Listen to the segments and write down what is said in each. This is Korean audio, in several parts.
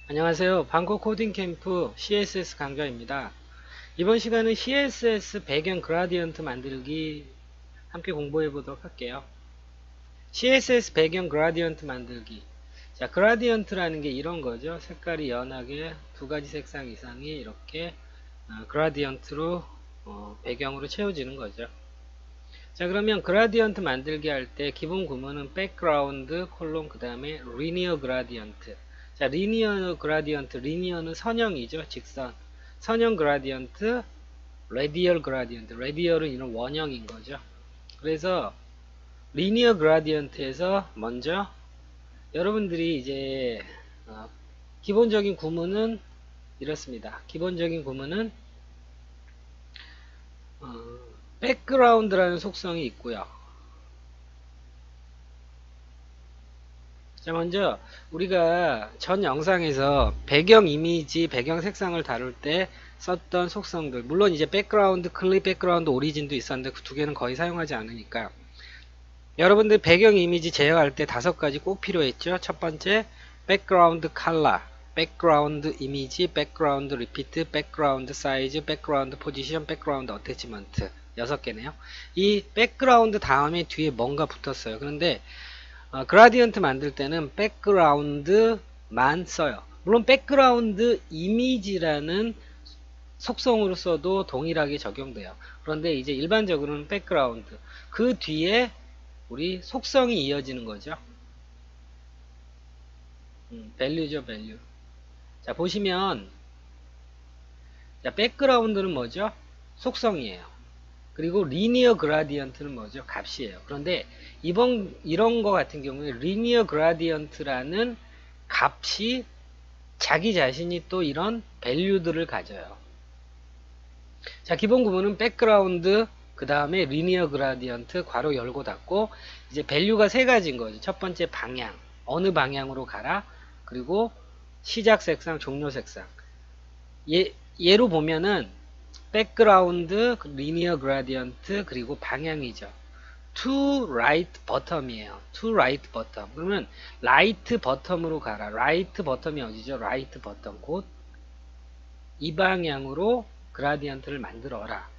안녕하세요. 방콕 코딩 캠프 CSS 강좌입니다. 이번 시간은 CSS 배경 그라디언트 만들기 함께 공부해 보도록 할게요. CSS 배경 그라디언트 만들기. 자, 그라디언트라는 게 이런 거죠. 색깔이 연하게 두 가지 색상 이상이 이렇게 그라디언트로 배경으로 채워지는 거죠. 자, 그러면 그라디언트 만들기 할 때 기본 구문은 백그라운드 콜론 그 다음에 리니어 그라디언트. 자, 리니어 그라디언트, 리니어는 선형이죠. 직선. 선형 그라디언트, 레디얼 그라디언트. 레디얼은 이런 원형인 거죠. 그래서 리니어 그라디언트에서 먼저 여러분들이 이제 기본적인 구문은 이렇습니다. 기본적인 구문은 백그라운드라는 속성이 있고요. 자, 먼저 우리가 전 영상에서 배경 이미지, 배경 색상을 다룰 때 썼던 속성들, 물론 이제 백그라운드, 클립 백그라운드, 오리진도 있었는데 그 두 개는 거의 사용하지 않으니까 여러분들 배경 이미지 제어할 때 5가지 꼭 필요했죠. 첫 번째, 백그라운드 컬러, 백그라운드 이미지, 백그라운드 리피트, 백그라운드 사이즈, 백그라운드 포지션, 백그라운드 어태치먼트 6개네요. 이 백그라운드 다음에 뒤에 뭔가 붙었어요. 그런데 그라디언트 만들 때는 백그라운드만 써요. 물론 백그라운드 이미지라는 속성으로 써도 동일하게 적용돼요. 그런데 이제 일반적으로는 백그라운드 그 뒤에 우리 속성이 이어지는 거죠. 밸류죠, 밸류. 자, 보시면 자, 백그라운드는 뭐죠? 속성이에요. 그리고 리니어 그라디언트는 뭐죠? 값이에요. 그런데 이런 거 같은 경우에 리니어 그라디언트라는 값이 자기 자신이 또 이런 밸류들을 가져요. 자, 기본 구문은 백그라운드 그 다음에 리니어 그라디언트 괄호 열고 닫고 이제 밸류가 3가지인 거죠. 첫 번째 방향, 어느 방향으로 가라. 그리고 시작 색상, 종료 색상. 예로 보면은 백그라운드, 리니어 그라디언트 그리고 방향이죠. to right bottom이에요. to right bottom. 그러면 right bottom으로 가라. right bottom이 어디죠? right bottom. 곧 이 방향으로 그라디언트를 만들어라.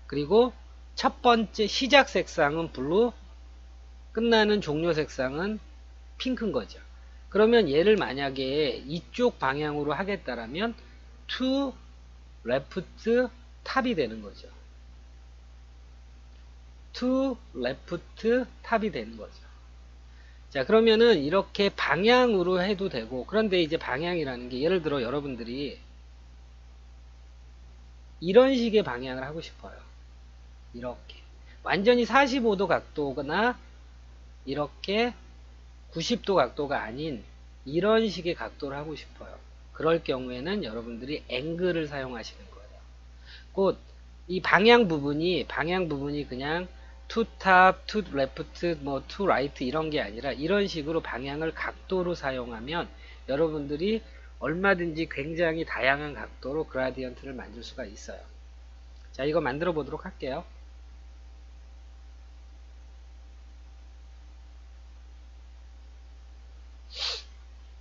그리고 첫 번째 시작 색상은 블루, 끝나는 종료 색상은 핑크인 거죠. 그러면 얘를 만약에 이쪽 방향으로 하겠다라면 to left 탑이 되는 거죠. to left 탑이 되는 거죠. 자, 그러면은 이렇게 방향으로 해도 되고, 그런데 이제 방향이라는 게 예를 들어 여러분들이 이런 식의 방향을 하고 싶어요. 이렇게 완전히 45도 각도나 이렇게 90도 각도가 아닌 이런 식의 각도를 하고 싶어요. 그럴 경우에는 여러분들이 앵글을 사용하시는 거예요. 곧 이 방향 부분이 그냥 to top, to left, 뭐 to right 이런 게 아니라 이런 식으로 방향을 각도로 사용하면 여러분들이 얼마든지 굉장히 다양한 각도로 그라디언트를 만들 수가 있어요. 자, 이거 만들어 보도록 할게요.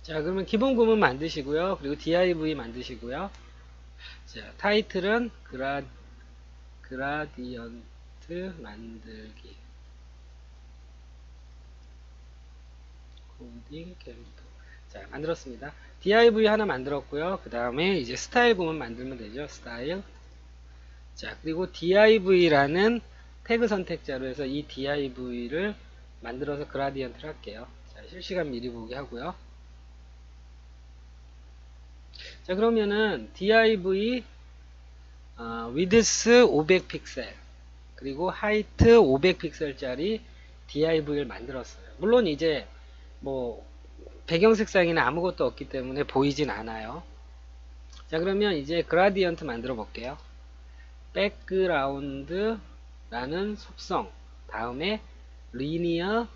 자, 그러면 기본 구문 만드시고요. 그리고 div 만드시고요. 자, 타이틀은 그라디언트 만들기 코딩 캠프. 자, 만들었습니다. div 하나 만들었고요. 그 다음에 이제 스타일 구문 만들면 되죠. 스타일. 자, 그리고 div라는 태그 선택자로 해서 이 div를 만들어서 그라디언트를 할게요. 자, 실시간 미리 보기 하고요. 자, 그러면은 div width 500 픽셀 그리고 height 500 픽셀짜리 div를 만들었어요. 물론 이제 뭐 배경 색상이나 아무것도 없기 때문에 보이진 않아요. 자, 그러면 이제 그라디언트 만들어 볼게요. 백그라운드 라는 속성 다음에 리니어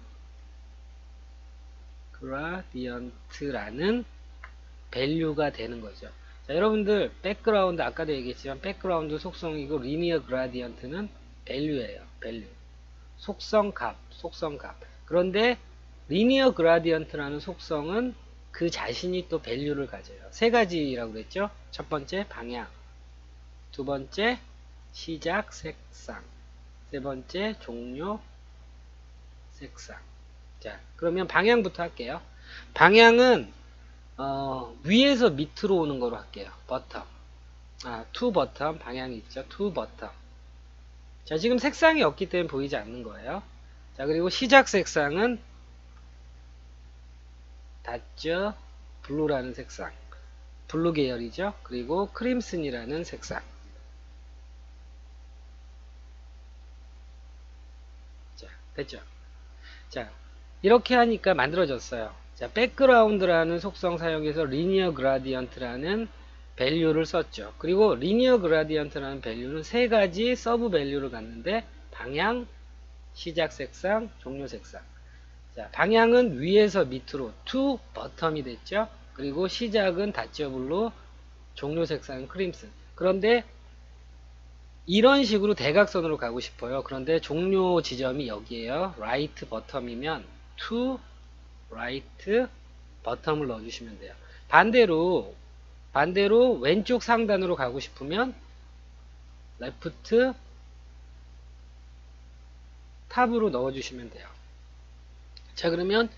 그라디언트라는 밸류가 되는 거죠. 자, 여러분들 백그라운드 아까도 얘기했지만 백그라운드 속성이고 리니어 그라디언트는 밸류예요. 밸류. 속성 값. 그런데 리니어 그라디언트라는 속성은 그 자신이 또 밸류를 가져요. 세 가지라고 그랬죠? 첫 번째 방향, 두 번째 시작 색상, 세 번째 종료 색상. 자, 그러면 방향부터 할게요. 방향은 위에서 밑으로 오는 거로 할게요. 버텀. to bottom 방향이 있죠. to bottom. 자, 지금 색상이 없기 때문에 보이지 않는 거예요. 자, 그리고 시작 색상은 닫죠. 블루라는 색상. 블루 계열이죠. 그리고 크림슨이라는 색상. 자, 됐죠. 자, 이렇게 하니까 만들어졌어요. 자, 백그라운드라는 속성 사용해서 리니어 그라디언트라는 밸류를 썼죠. 그리고 리니어 그라디언트라는 밸류는 세 가지 서브 밸류를 갖는데 방향, 시작 색상, 종료 색상. 자, 방향은 위에서 밑으로 to bottom이 됐죠. 그리고 시작은 닫죠 블루, 종료 색상은 크림슨. 그런데 이런 식으로 대각선으로 가고 싶어요. 그런데 종료 지점이 여기에요. right bottom이면 to right bottom을 넣어주시면 돼요. 반대로 왼쪽 상단으로 가고 싶으면 left 탑으로 넣어주시면 돼요. 자, 그러면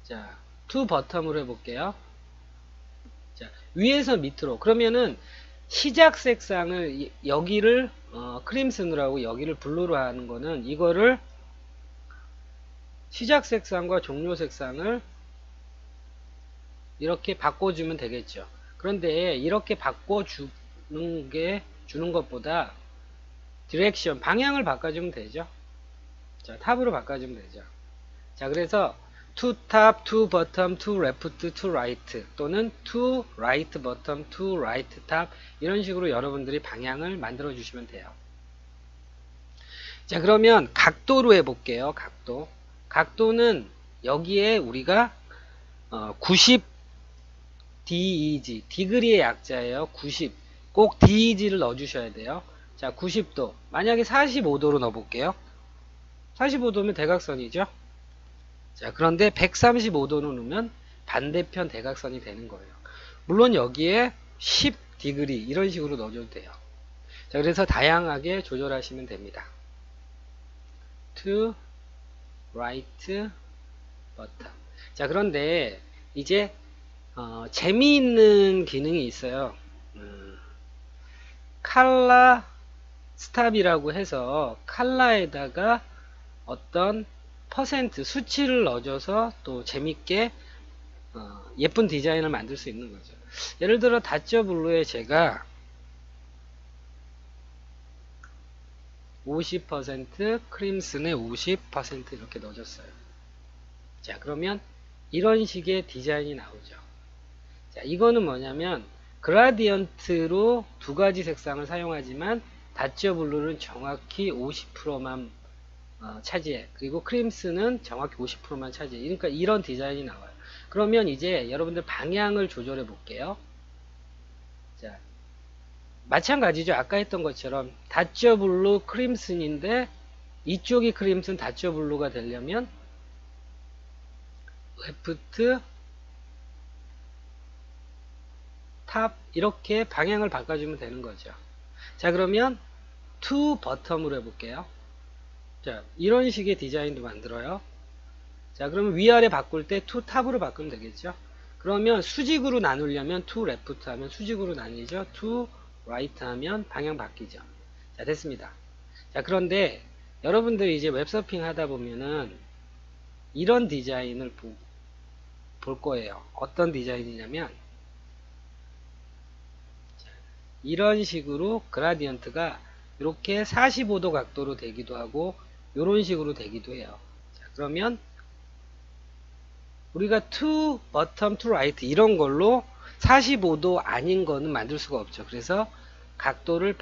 자, to bottom으로 해볼게요. 자, 위에서 밑으로. 그러면은 시작 색상을 여기를 크림슨으로 하고 여기를 블루로 하는 거는 이거를 시작 색상과 종료 색상을 이렇게 바꿔주면 되겠죠. 그런데 이렇게 바꿔주는 것보다 디렉션, 방향을 바꿔주면 되죠. 자, 탑으로 바꿔주면 되죠. 자, 그래서 to top, to bottom, to left, to right 또는 to right bottom, to right top 이런 식으로 여러분들이 방향을 만들어 주시면 돼요. 자, 그러면 각도로 해볼게요. 각도는 여기에 우리가 90 DEG, 디그리의 약자예요. 90. 꼭 DEG를 넣어주셔야 돼요. 자, 90도. 만약에 45도로 넣어볼게요. 45도면 대각선이죠. 자, 그런데 135도로 넣으면 반대편 대각선이 되는 거예요. 물론 여기에 10 디그리 이런 식으로 넣어줘도 돼요. 자, 그래서 다양하게 조절하시면 됩니다. to right bottom. 자, 그런데 이제 재미있는 기능이 있어요. 칼라 스탑이라고 해서 칼라에다가 어떤 퍼센트 수치를 넣어줘서 또 재밌게 예쁜 디자인을 만들 수 있는 거죠. 예를 들어 닷저 블루에 제가 50% 크림슨에 50% 이렇게 넣어줬어요. 자, 그러면 이런 식의 디자인이 나오죠. 자, 이거는 뭐냐면 그라디언트로 두 가지 색상을 사용하지만 닷저 블루는 정확히 50%만 차지해. 그리고 크림슨은 정확히 50%만 차지해. 그러니까 이런 디자인이 나와요. 그러면 이제 여러분들 방향을 조절해 볼게요. 자, 마찬가지죠. 아까 했던 것처럼 닷저 블루 크림슨인데 이쪽이 크림슨 닷저 블루가 되려면 레프트 탑 이렇게 방향을 바꿔주면 되는 거죠. 자, 그러면 to bottom으로 해볼게요. 자, 이런 식의 디자인도 만들어요. 자, 그러면 위아래 바꿀 때 to 탑으로 바꾸면 되겠죠. 그러면 수직으로 나누려면 to left 하면 수직으로 나뉘죠. to right 하면 방향 바뀌죠. 자, 됐습니다. 자, 그런데 여러분들이 이제 웹서핑 하다 보면은 이런 디자인을 볼 거예요. 어떤 디자인이냐면 이런 식으로 그라디언트가 이렇게 45도 각도로 되기도 하고 이런 식으로 되기도 해요. 자, 그러면 우리가 to bottom, to right 이런 걸로 45도 아닌 거는 만들 수가 없죠. 그래서 각도를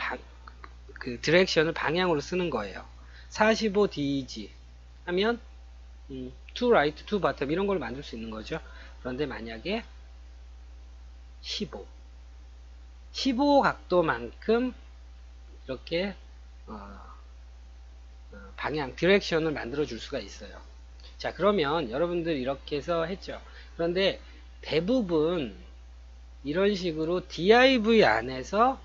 그 디렉션을 방향으로 쓰는 거예요. 45 DEG 하면 to right, to bottom 이런 걸 만들 수 있는 거죠. 그런데 만약에 15 각도만큼 이렇게 방향, 디렉션을 만들어 줄 수가 있어요. 자, 그러면 여러분들 이렇게 해서 했죠. 그런데 대부분 이런 식으로 div 안에서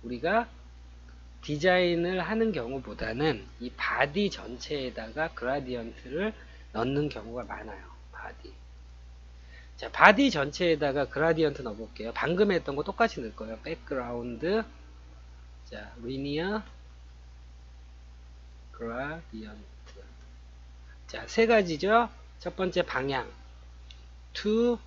우리가 디자인을 하는 경우보다는 이 바디 전체에다가 그라디언트를 넣는 경우가 많아요. 바디. 자, 바디 전체에다가 그라디언트 넣어볼게요. 방금 했던 거 똑같이 넣을 거예요. 백그라운드, 자, 리니어 그라디언트. 자, 세 가지죠. 첫 번째 방향, to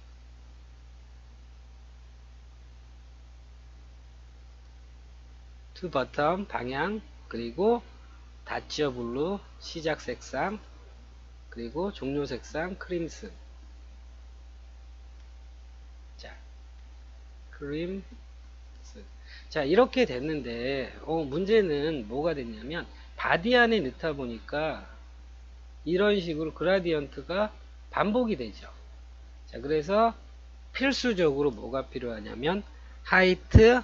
bottom 방향, 그리고 다치어 블루 시작 색상, 그리고 종료 색상 크림슨. 자, 크림슨. 자, 이렇게 됐는데 문제는 뭐가 됐냐면 바디 안에 넣다 보니까 이런 식으로 그라디언트가 반복이 되죠. 자, 그래서 필수적으로 뭐가 필요하냐면 하이트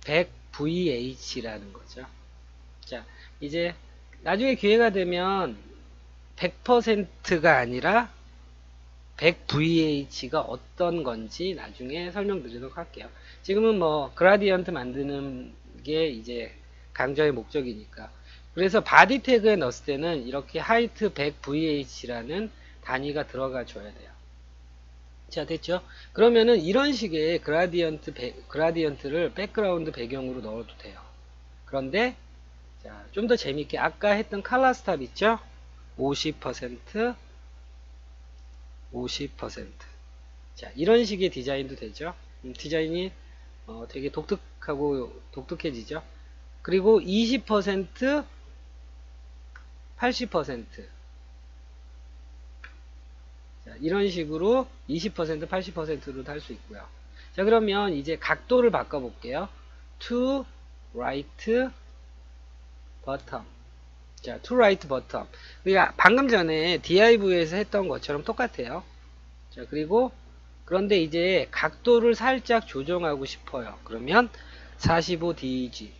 100VH라는 거죠. 자, 이제 나중에 기회가 되면 100%가 아니라 100VH가 어떤 건지 나중에 설명드리도록 할게요. 지금은 뭐 그라디언트 만드는 게 이제 강좌의 목적이니까. 그래서 바디 태그에 넣었을 때는 이렇게 하이트 100VH라는 단위가 들어가 줘야 돼요. 자, 됐죠? 그러면은 이런 식의 그라디언트를 백그라운드 배경으로 넣어도 돼요. 그런데 자, 좀 더 재밌게 아까 했던 칼라 스탑 있죠? 50%, 50%. 자, 이런 식의 디자인도 되죠? 디자인이 되게 독특해지죠? 그리고 20%, 80%. 자, 이런 식으로 20%, 80%로도 할 수 있고요. 자, 그러면 이제 각도를 바꿔볼게요. to right bottom. 자, to right bottom. 우리가 방금 전에 div에서 했던 것처럼 똑같아요. 자, 그리고 그런데 이제 각도를 살짝 조정하고 싶어요. 그러면 45dg.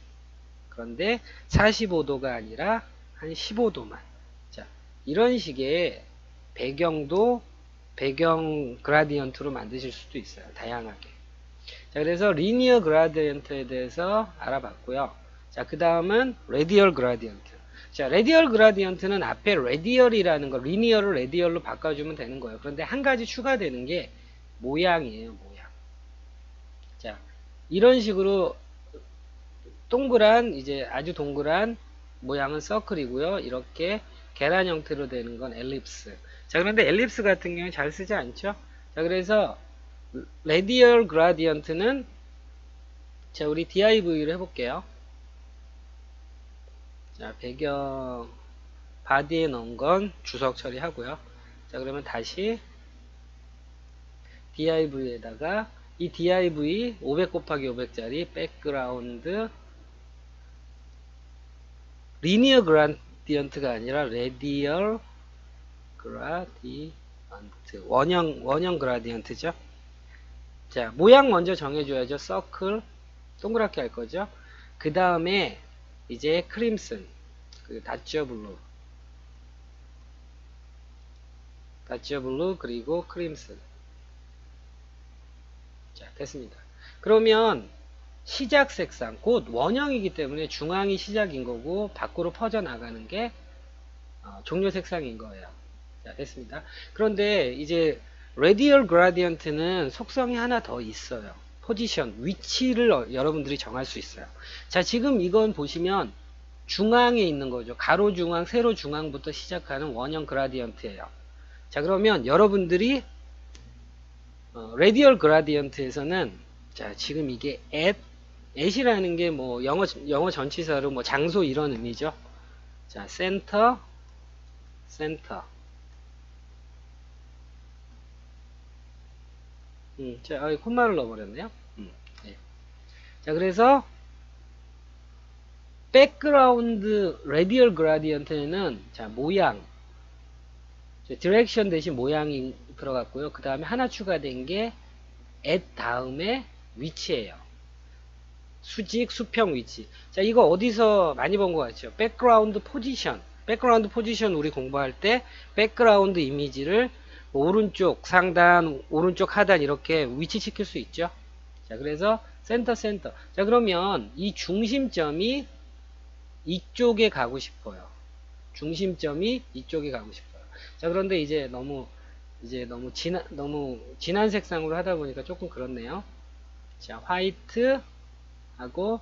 그런데 45도가 아니라 한 15도만. 자, 이런 식의 배경 그라디언트로 만드실 수도 있어요. 다양하게. 자, 그래서 리니어 그라디언트에 대해서 알아봤고요. 자, 그 다음은 레디얼 그라디언트. 자, 레디얼 그라디언트는 앞에 레디얼이라는 거, 리니어를 레디얼로 바꿔주면 되는 거예요. 그런데 한 가지 추가되는 게 모양이에요, 모양. 자, 이런 식으로 이제 아주 동그란 모양은 서클이고요. 이렇게 계란 형태로 되는 건 엘립스. 자, 그런데 엘립스 같은 경우는 잘 쓰지 않죠? 자, 그래서 레디얼 그라디언트는 자, 우리 div로 해볼게요. 자, 배경 바디에 넣은 건 주석 처리하고요. 자, 그러면 다시 div에다가 이 div 500 곱하기 500짜리 백그라운드 리니어 그라디언트가 아니라 레디얼 그라디언트 원형 그라디언트죠. 자, 모양 먼저 정해줘야죠. 서클 동그랗게 할 거죠. 그 다음에 이제 크림슨 다치어 블루 그리고 크림슨. 자, 됐습니다. 그러면 시작 색상 곧 원형이기 때문에 중앙이 시작인 거고 밖으로 퍼져 나가는 게 종료 색상인 거예요. 자, 됐습니다. 그런데 이제 레디얼 그라디언트는 속성이 하나 더 있어요. 포지션, 위치를 여러분들이 정할 수 있어요. 자, 지금 이건 보시면 중앙에 있는 거죠. 가로 중앙, 세로 중앙부터 시작하는 원형 그라디언트예요. 자, 그러면 여러분들이 레디얼 그라디언트에서는 자, 지금 이게 at이라는 게 뭐 영어 전치사로 뭐 장소 이런 의미죠. 자, 센터. 자, 콤마를 넣어버렸네요. 네. 자, 그래서 백그라운드 레디얼 그라디언트는 자, 모양. 디렉션 대신 모양이 들어갔고요. 그 다음에 하나 추가된 게 at 다음에 위치예요. 수직, 수평 위치. 자, 이거 어디서 많이 본 것 같죠? 백그라운드 포지션. 백그라운드 포지션 우리 공부할 때 백그라운드 이미지를 오른쪽 상단, 오른쪽 하단 이렇게 위치시킬 수 있죠. 자, 그래서 센터. 자, 그러면 이 중심점이 이쪽에 가고 싶어요. 중심점이 이쪽에 가고 싶어요. 자, 그런데 이제 너무 진한 색상으로 하다 보니까 조금 그렇네요. 자, 화이트 하고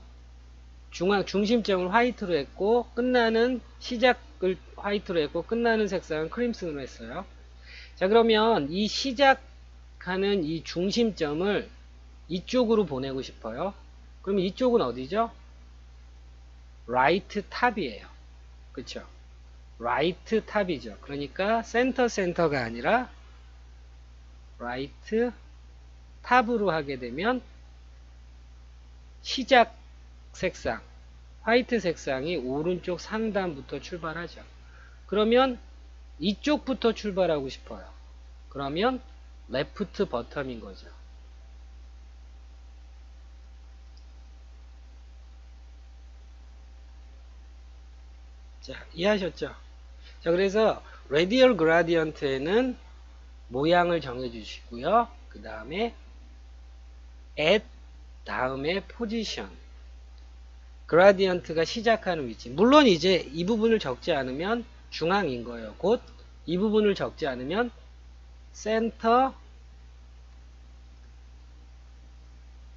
중심점을 화이트로 했고 끝나는 시작을 화이트로 했고 끝나는 색상은 크림슨으로 했어요. 자, 그러면 이 시작하는 이 중심점을 이쪽으로 보내고 싶어요. 그럼 이쪽은 어디죠? 라이트 탑이에요. 그쵸? 라이트 탑이죠. 그러니까 센터가 아니라 라이트 탑으로 하게 되면 시작 색상 화이트 색상이 오른쪽 상단부터 출발하죠. 그러면 이쪽부터 출발하고 싶어요. 그러면 레프트 버텀인 거죠. 자, 이해하셨죠? 자, 그래서 레디얼 그라디언트에는 모양을 정해 주시고요. 그 다음에 at 다음에 포지션 그라디언트가 시작하는 위치. 물론 이제 이 부분을 적지 않으면 중앙인 거예요. 곧 이 부분을 적지 않으면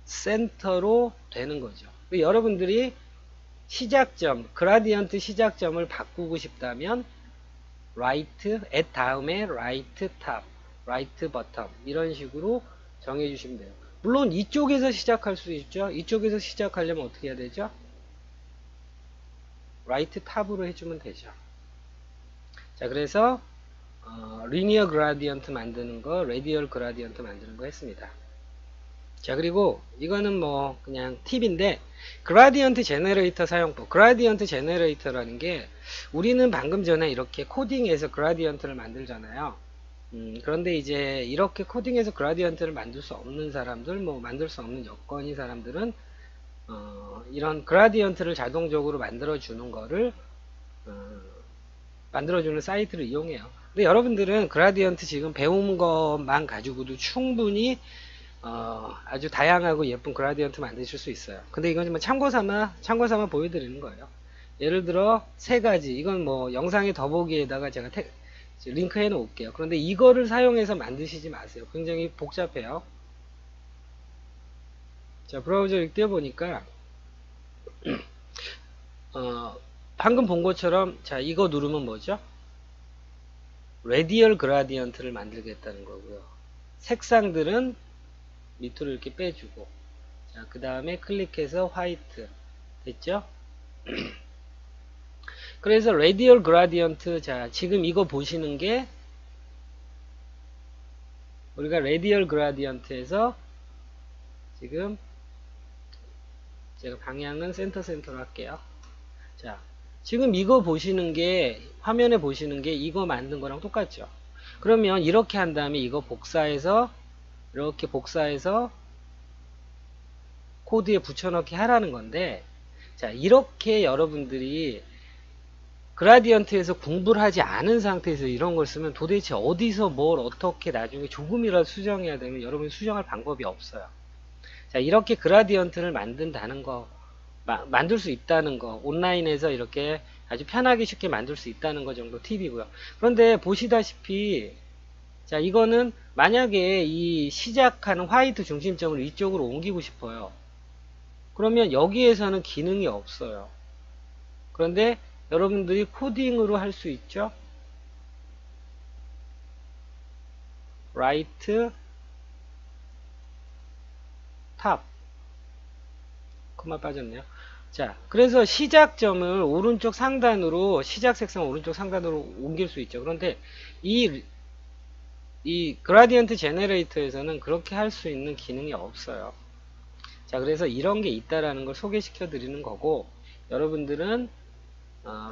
센터로 되는 거죠. 여러분들이 시작점, 그라디언트 시작점을 바꾸고 싶다면 right at 다음에 right top, right bottom 이런 식으로 정해 주시면 돼요. 물론 이쪽에서 시작할 수 있죠. 이쪽에서 시작하려면 어떻게 해야 되죠? right top으로 해주면 되죠. 자, 그래서 리니어 그라디언트 만드는 거, 레디얼 그라디언트 만드는 거 했습니다. 자, 그리고 이거는 뭐 그냥 팁인데 그라디언트 제너레이터 사용법. 그라디언트 제너레이터라는 게 우리는 방금 전에 이렇게 코딩해서 그라디언트를 만들잖아요. 그런데 이제 이렇게 코딩해서 그라디언트를 만들 수 없는 사람들, 뭐 만들 수 없는 여건인 사람들은 이런 그라디언트를 자동적으로 만들어주는 거를 만들어주는 사이트를 이용해요. 근데 여러분들은 그라디언트 지금 배운 것만 가지고도 충분히 아주 다양하고 예쁜 그라디언트 만드실 수 있어요. 근데 이건 좀 참고삼아 보여드리는 거예요. 예를 들어 세 가지. 이건 뭐 영상의 더보기에다가 제가 링크 해 놓을게요. 그런데 이거를 사용해서 만드시지 마세요. 굉장히 복잡해요. 자, 브라우저를 띄워보니까 방금 본 것처럼 자, 이거 누르면 뭐죠? 레디얼 그라디언트를 만들겠다는 거고요. 색상들은 밑으로 이렇게 빼주고, 자, 그 다음에 클릭해서 화이트 됐죠? 그래서 레디얼 그라디언트, 자, 지금 이거 보시는 게 우리가 레디얼 그라디언트에서 지금 제가 방향은 센터로 할게요. 자, 지금 이거 보시는 게 화면에 보시는 게 이거 만든 거랑 똑같죠? 그러면 이렇게 한 다음에 이거 이렇게 복사해서 코드에 붙여넣기 하라는 건데, 자, 이렇게 여러분들이 그라디언트에서 공부를 하지 않은 상태에서 이런 걸 쓰면 도대체 어디서 뭘 어떻게 나중에 조금이라도 수정해야 되면 여러분이 수정할 방법이 없어요. 자, 이렇게 그라디언트를 만든다는 거, 만들 수 있다는 거, 온라인에서 이렇게 아주 편하게 쉽게 만들 수 있다는 거 정도 팁이고요. 그런데 보시다시피, 자, 이거는 만약에 이 시작하는 화이트 중심점을 이쪽으로 옮기고 싶어요. 그러면 여기에서는 기능이 없어요. 그런데 여러분들이 코딩으로 할 수 있죠. right top 코마 빠졌네요. 자, 그래서 시작점을 오른쪽 상단으로 시작 색상 오른쪽 상단으로 옮길 수 있죠. 그런데 이 그라디언트 제너레이터에서는 그렇게 할 수 있는 기능이 없어요. 자, 그래서 이런 게 있다라는 걸 소개시켜 드리는 거고, 여러분들은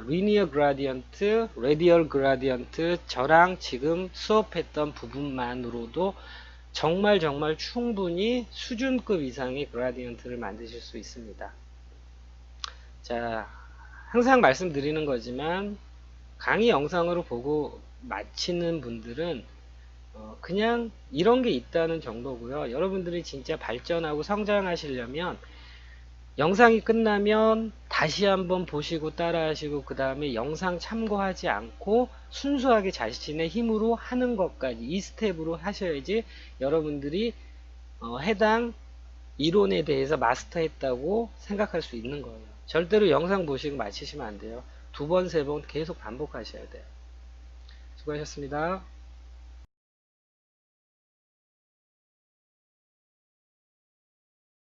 리니어 그라디언트, 레디얼 그라디언트, 저랑 지금 수업했던 부분만으로도 정말 충분히 수준급 이상의 그라디언트를 만드실 수 있습니다. 자, 항상 말씀드리는 거지만 강의 영상으로 보고 마치는 분들은 그냥 이런 게 있다는 정도고요. 여러분들이 진짜 발전하고 성장하시려면 영상이 끝나면 다시 한번 보시고 따라하시고 그 다음에 영상 참고하지 않고 순수하게 자신의 힘으로 하는 것까지 이 스텝으로 하셔야지 여러분들이 해당 이론에 대해서 마스터했다고 생각할 수 있는 거예요. 절대로 영상 보시고 마치시면 안 돼요. 두 번, 세 번 계속 반복하셔야 돼요. 수고하셨습니다.